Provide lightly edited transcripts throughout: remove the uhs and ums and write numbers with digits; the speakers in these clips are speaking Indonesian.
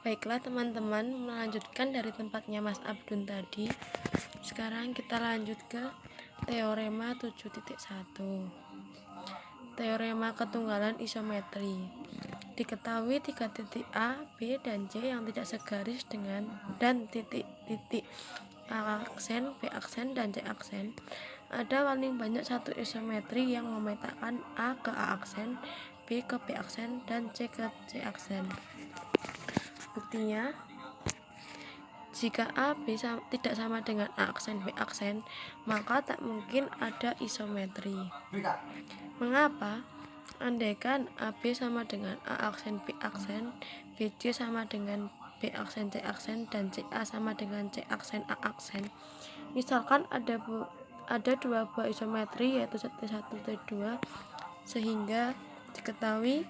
Baiklah teman-teman, melanjutkan dari tempatnya Mas Abdun tadi. Sekarang kita lanjut ke teorema 7.1. Teorema ketunggalan isometri. Diketahui 3 titik A, B, dan C yang tidak segaris dengan dan titik-titik A aksen, B aksen, dan C aksen. Ada paling banyak satu isometri yang memetakan A ke A aksen, B ke B aksen, dan C ke C aksen. Buktinya, jika A, B tidak sama dengan A aksen, B aksen, maka tak mungkin ada isometri. Mengapa? Andaikan AB sama dengan A aksen, B aksen, BC sama dengan B aksen, C aksen, dan CA sama dengan C aksen, A aksen. Misalkan ada dua buah isometri yaitu T1, T2, sehingga diketahui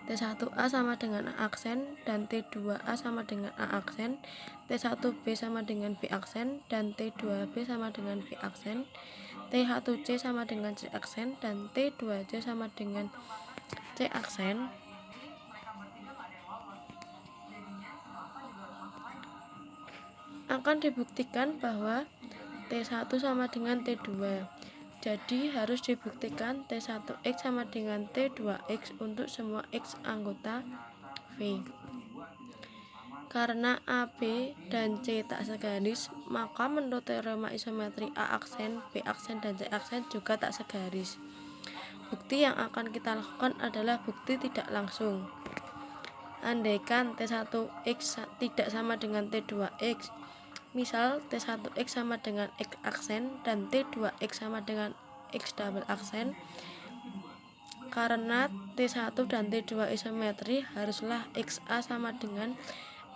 T1A sama dengan A aksen dan T2A sama dengan A aksen, T1B sama dengan B aksen dan T2B sama dengan B aksen, T1C sama dengan C aksen dan T2C sama dengan C aksen. Akan dibuktikan bahwa T1 sama dengan T2. Jadi harus dibuktikan T1X sama dengan T2X untuk semua X anggota V. Karena A, B, dan C tak segaris, maka menurut teorema isometri A aksen, B aksen, dan C aksen juga tak segaris. Bukti yang akan kita lakukan adalah bukti tidak langsung. Andaikan T1X tidak sama dengan T2X, misal T1X sama dengan X aksen dan T2X sama dengan X double aksen, karena T1 dan T2 isometri, haruslah XA sama dengan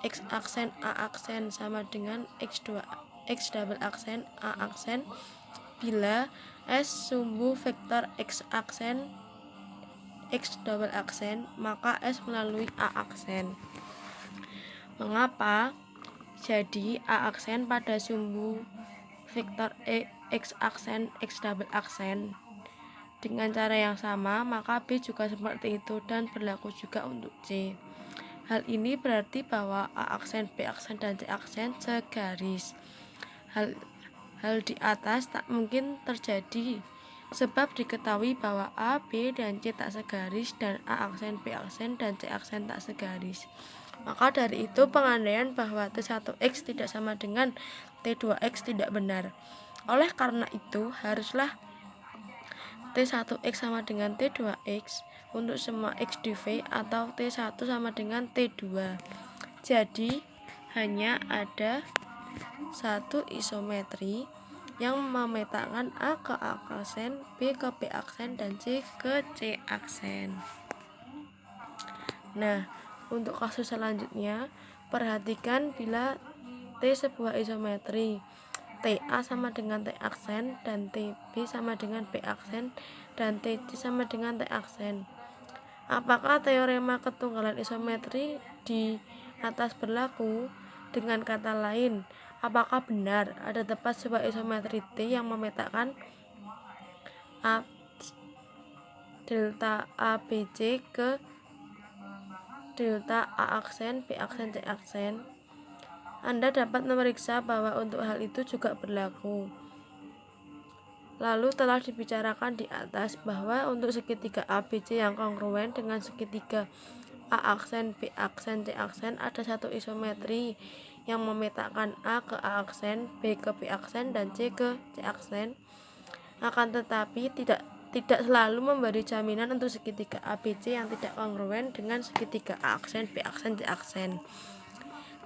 X aksen, A aksen sama dengan X2 X double aksen, A aksen bila S sumbu vektor X aksen, X double aksen, maka S melalui A aksen. Mengapa? Jadi A aksen pada sumbu vektor X aksen, X double aksen. Dengan cara yang sama, maka B juga seperti itu dan berlaku juga untuk C. Hal ini berarti bahwa A aksen, B aksen, dan C aksen segaris. Hal di atas tak mungkin terjadi, sebab diketahui bahwa A, B, dan C tak segaris dan A aksen, B aksen, dan C aksen tak segaris. Maka dari itu pengandaian bahwa T1X tidak sama dengan T2X tidak benar. Oleh karena itu haruslah T1X sama dengan T2X untuk semua X di V atau T1 sama dengan T2. Jadi hanya ada satu isometri yang memetakan A ke A aksen, B ke B aksen, dan C ke C aksen. Nah, untuk kasus selanjutnya, perhatikan bila T sebuah isometri, TA sama dengan T aksen dan TB sama dengan B aksen dan TC sama dengan T aksen. Apakah teorema ketunggalan isometri di atas berlaku? Dengan kata lain, apakah benar ada tepat sebuah isometri T yang memetakan A delta ABC ke delta A aksen, B aksen, C aksen? Anda dapat memeriksa bahwa untuk hal itu juga berlaku. Lalu telah dibicarakan di atas bahwa untuk segitiga ABC yang kongruen dengan segitiga A aksen, B aksen, C aksen ada satu isometri yang memetakan A ke A aksen, B ke B aksen, dan C ke C aksen. Akan tetapi tidak selalu memberi jaminan untuk segitiga ABC yang tidak kongruen dengan segitiga A aksen, B aksen, C aksen.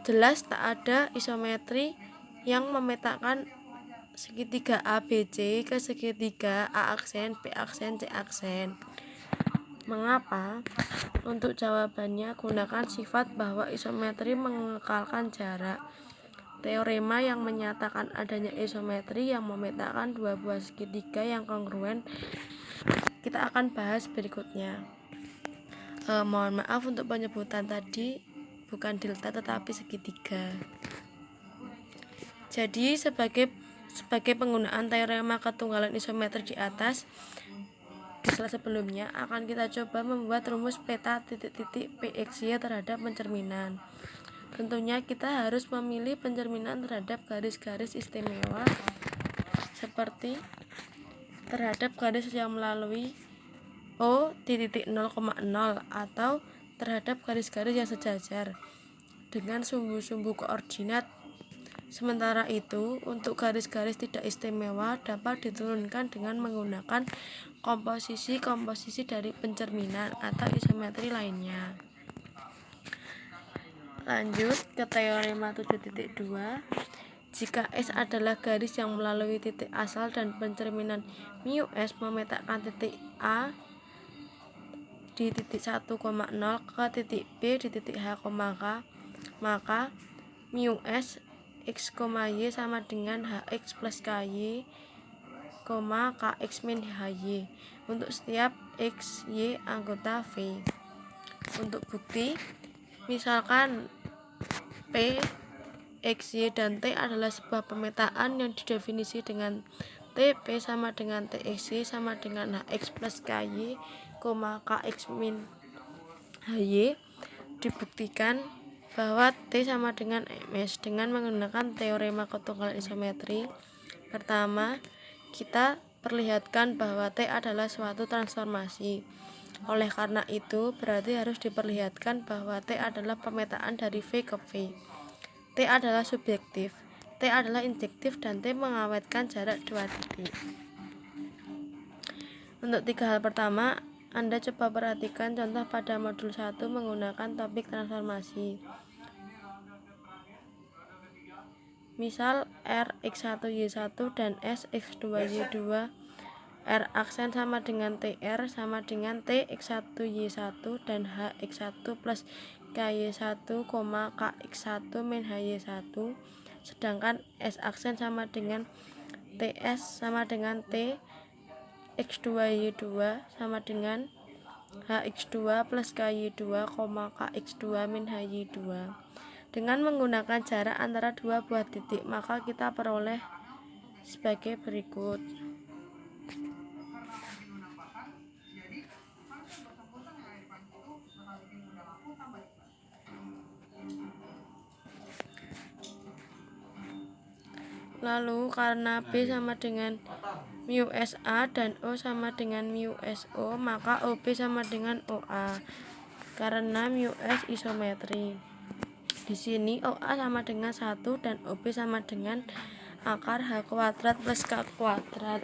Jelas tak ada isometri yang memetakan segitiga ABC ke segitiga A aksen, B aksen, C aksen. Mengapa? Untuk jawabannya gunakan sifat bahwa isometri mengekalkan jarak. Teorema yang menyatakan adanya isometri yang memetakan dua buah segitiga yang kongruen kita akan bahas berikutnya. Mohon maaf untuk penyebutan tadi, bukan delta tetapi segitiga. Jadi sebagai penggunaan teorema ketunggalan isometri di atas, di slide sebelumnya akan kita coba membuat rumus peta titik-titik PXY terhadap pencerminan. Tentunya kita harus memilih pencerminan terhadap garis-garis istimewa seperti terhadap garis yang melalui O di titik 0,0 atau terhadap garis-garis yang sejajar dengan sumbu-sumbu koordinat. Sementara itu, untuk garis-garis tidak istimewa dapat diturunkan dengan menggunakan komposisi-komposisi dari pencerminan atau isometri lainnya. Lanjut ke teorema 7.2. Jika S adalah garis yang melalui titik asal dan pencerminan mu S memetakan titik A di titik 1,0 ke titik B di titik H, maka mu S X, Y sama dengan HX plus KY, KX min HY untuk setiap X, Y anggota V. Untuk bukti, misalkan P, X, Y, dan T adalah sebuah pemetaan yang didefinisi dengan TP sama dengan TXY sama dengan HX plus KY, KX min HY. Dibuktikan bahwa T sama dengan MS dengan menggunakan teorema ketunggalan isometri. Pertama, kita perlihatkan bahwa T adalah suatu transformasi. Oleh karena itu, berarti harus diperlihatkan bahwa T adalah pemetaan dari V ke V. T adalah subjektif, T adalah injektif, dan T mengawetkan jarak dua titik. Untuk tiga hal pertama, Anda coba perhatikan contoh pada modul 1 menggunakan topik transformasi. Misal R X1Y1 dan S X2Y2, R aksen sama dengan TR sama dengan T X1Y1 dan H X1 plus KY1, KX1 min HY1, sedangkan S aksen sama dengan TS sama dengan T X2Y2 sama dengan HX2 plus KY2, KX2 min HY2. Dengan menggunakan jarak antara dua buah titik, maka kita peroleh sebagai berikut. Lalu karena B sama dengan mu SA dan O sama dengan mu SO, maka OB sama dengan OA karena mu S isometri. Di sini OA sama dengan 1 dan OB sama dengan akar H kuadrat plus K kuadrat.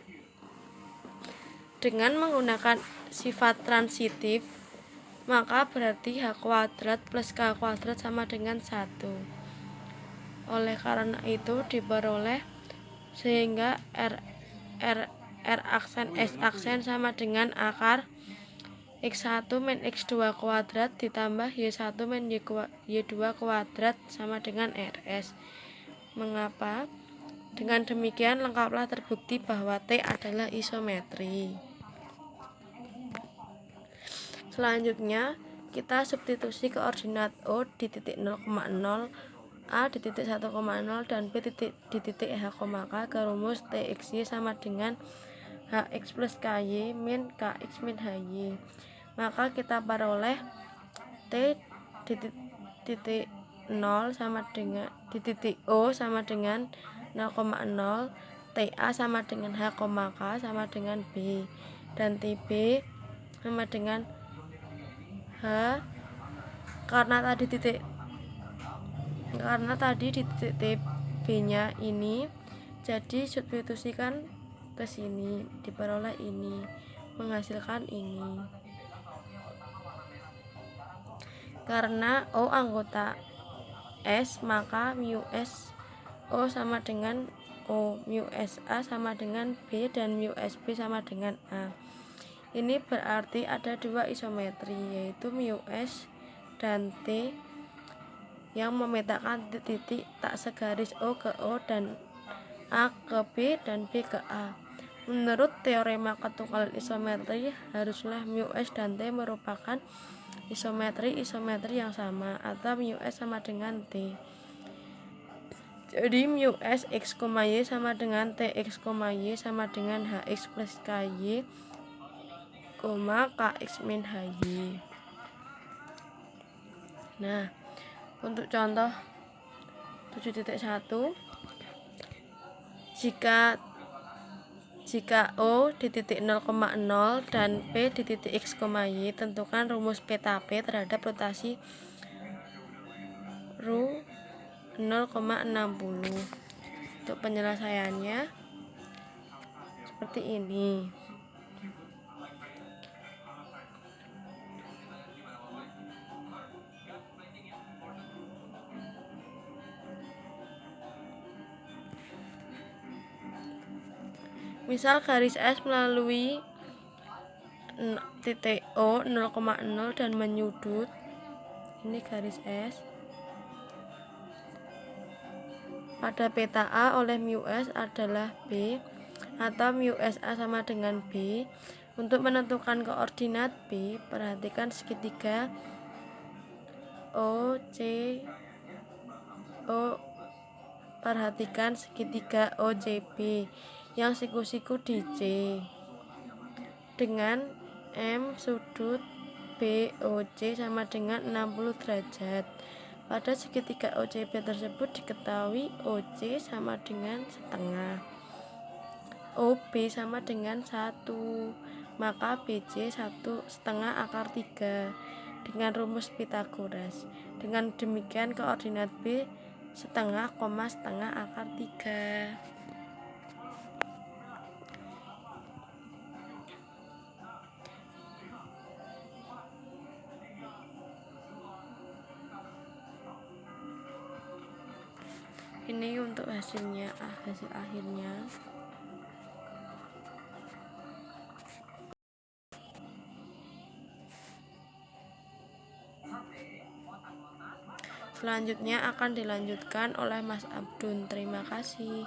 Dengan menggunakan sifat transitif, maka berarti H kuadrat plus K kuadrat sama dengan 1. Oleh karena itu diperoleh sehingga R aksen S aksen sama dengan akar X1 min X2 kuadrat ditambah Y1 min Y2 kuadrat sama dengan RS. Mengapa? Dengan demikian lengkaplah terbukti bahwa T adalah isometri. Selanjutnya, kita substitusi koordinat O di titik 0,0, A di titik 1,0 dan B di titik H, K ke rumus TXY sama dengan HX plus KY min KX min HY. Maka kita peroleh T di titik 0 sama dengan di titik O sama dengan 0,0, TA sama dengan H, K sama dengan B, dan TB sama dengan H. Karena tadi di titik TB nya ini, jadi substitusikan ke sini, diperoleh ini, menghasilkan ini. Karena O anggota S, maka mu S O sama dengan O, mu SA sama dengan B, dan mu SB sama dengan A. Ini berarti ada dua isometri, yaitu mu S dan T yang memetakan titik tak segaris O ke O dan A ke B dan B ke A. Menurut teorema ketunggalan isometri, haruslah mu S dan T merupakan isometri yang sama, atau mu S sama dengan T. Jadi mu S X, Y sama dengan T X, Y sama dengan HX plus KY, Kx min HY. Nah, untuk contoh 7.1, jika O di titik 0,0 dan P di titik X, Y, tentukan rumus peta P terhadap rotasi Ru 0,60. Untuk penyelesaiannya seperti ini. Misal garis S melalui titik O 0,0 dan menyudut, ini garis S, pada peta A oleh mu S adalah B, atau mu SA sama dengan B. Untuk menentukan koordinat B, perhatikan segitiga OCB yang siku-siku di C dengan M sudut BOC sama dengan 60 derajat. Pada segitiga OCB tersebut diketahui OC sama dengan setengah, OB sama dengan 1, maka BC 1/2 dengan rumus Pythagoras. Dengan demikian koordinat B setengah, 1/2. Ini untuk hasil akhirnya. Selanjutnya akan dilanjutkan oleh Mas Abdun. Terima kasih.